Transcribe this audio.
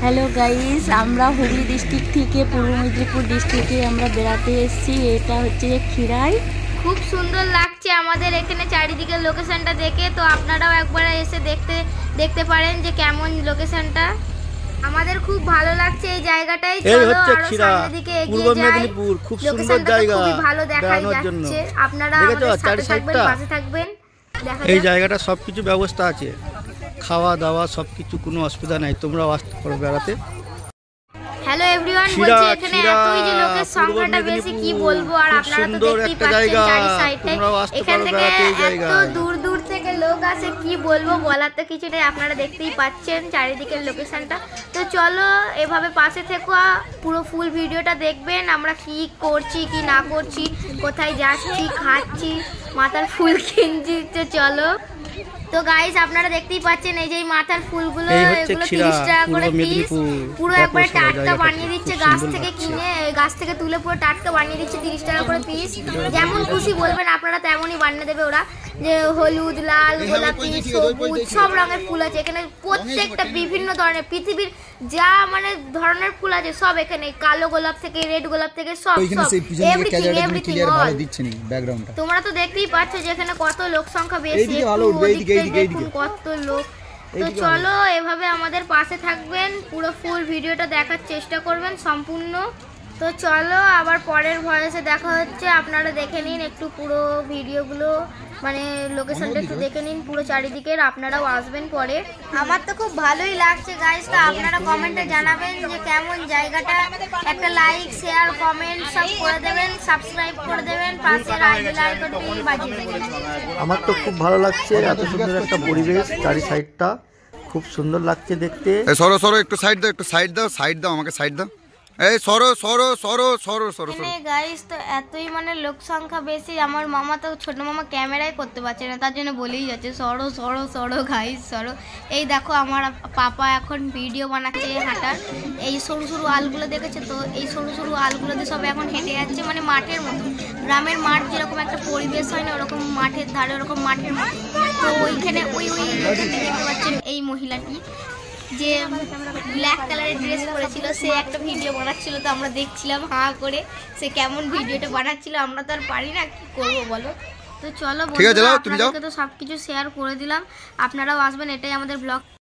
Hello guys, আমরা Hooghly district থেকে পূর্ব মেদিনীপুর ডিস্ট্রিক্টে আমরা বেড়াতে এসেছি। এটা হচ্ছে খিরাই। খুব সুন্দর লাগছে আমাদের এখানে চারিদিকের লোকেশনটা দেখে। তো আপনারাও একবার এসে দেখতে পারেন যে কেমন লোকেশনটা। আমাদের খুব ভালো লাগছে এই জায়গাটাই। চলো আরো সামনের দিকে এগিয়ে যাই। খুব সুন্দর জায়গা, খুবই ভালো দেখা যাচ্ছে। আপনারা আমাদের সাথে থাকবেন, পাশে থাকবেন। এই জায়গাটা সবকিছু ব্যবস্থা আছে, খাওয়া দাওয়া সবকিছু, কোনো অসুবিধা নাই। তোমরাও আসতে পারো বেড়াতে। হ্যালো এভরিওয়ান, বলছি এখানে এতই যে লোকের সংখ্যাটা বেশি কি বলবো। আর আপনারা তো দেখতেই পাচ্ছেন চারি সাইডে এখান থেকে এত দূর দূর থেকে লোক আসে, কি বলবো, বলার তো কিছু নেই। আপনারা দেখতেই পাচ্ছেন চারিদিকের লোকেশনটা। তো চলো এভাবে পাশে থেকো, পুরো ফুল ভিডিওটা দেখবেন আমরা কি করছি কি না করছি, কোথায় যাচ্ছি, খাচ্ছি, মাথার ফুল কিনছি। তো চলো। তো গাইস আপনারা দেখতেই পাচ্ছেন এই যে মাথার ফুলগুলো, এগুলো 30 টাকা করে পিস। পুরো একবার টাটকা বানিয়ে দিচ্ছে, গাছ থেকে কিনে, গাছ থেকে তুলে পুরো টাটকা বানিয়ে দিচ্ছে 30 টাকা করে পিস। যেমন খুশি বলবেন আপনারা তেমনই বানিয়ে দেবে ওরা। যে হলুদ, লাল, গোলাপি, সবুজ সব রঙের ফুল আছে এখানে। প্রত্যেকটা বিভিন্ন ধরনের, পৃথিবীর যা মানে ধরনের ফুল আছে সব এখানে। কালো গোলাপ থেকে রেড গোলাপ থেকে সব এভরিথিং তোমরা তো দেখতেই পাচ্ছ যে এখানে কত লোক সংখ্যা বেশি, দেখুন কত লোক। তো চলো এভাবে আমাদের পাশে থাকবেন, পুরো ফুল ভিডিওটা দেখার চেষ্টা করবেন সম্পূর্ণ। তো চলো আবার পরের ভয়েসে দেখা হচ্ছে। আপনারা দেখে নিন একটু পুরো ভিডিওগুলো, মানে লোকেশনটা একটু দেখে নিন পুরো চারিদিকের। আপনারাও আসবেন পরে। আমার তো খুব ভালোই লাগছে গাইস। তো আপনারা কমেন্টে জানাবেন যে কেমন জায়গাটা। একটা লাইক, শেয়ার, কমেন্ট সব করে দেবেন, সাবস্ক্রাইব করে দেবেন, পাশের বেল আইকনটি বাজিয়ে দেবেন। আমার তো খুব ভালো লাগছে, এত সুন্দর একটা পরিবেশ, চারি সাইডটা খুব সুন্দর লাগছে দেখতে। সরো সরো একটু সাইড দাও, একটু সাইড দাও, সাইড দাও, আমাকে সাইড দাও। এই সরো সরো সরো সরো সরো সরো। গাইস তো এতই মানে লোক সংখ্যা বেশি, আমার মামা তো ছোট মামা ক্যামেরাই করতে পারছে না, তার জন্য বলেই যাচ্ছে সরো সরো সরো গাইস সরো। এই দেখো আমার পাপা এখন ভিডিও বানাচ্ছে হাঁটার। এই সরু সরু আলগুলো দেখেছে তো, এই সরু সরু আলগুলোতে সব এখন হেঁটে যাচ্ছে, মানে মাঠের মতো। গ্রামের মাঠ যেরকম একটা পরিবেশ হয় না, ওরকম মাঠের ধারে ওরকম মাঠের মতো। তো ওইখানে ওই দেখতে পাচ্ছেন এই মহিলাটি যে ব্ল্যাক কালারের ড্রেস পরেছিল, সে একটা ভিডিও বানাচ্ছিল। তো আমরা দেখছিলাম হাঁ করে সে কেমন ভিডিওটা বানাচ্ছিল। আমরা তো আর পারি না, কি করবো বলো। তো চলো বন্ধুরা, আপনাদেরকে তো সবকিছু শেয়ার করে দিলাম, আপনারাও আসবেন, এটাই আমাদের ব্লগ।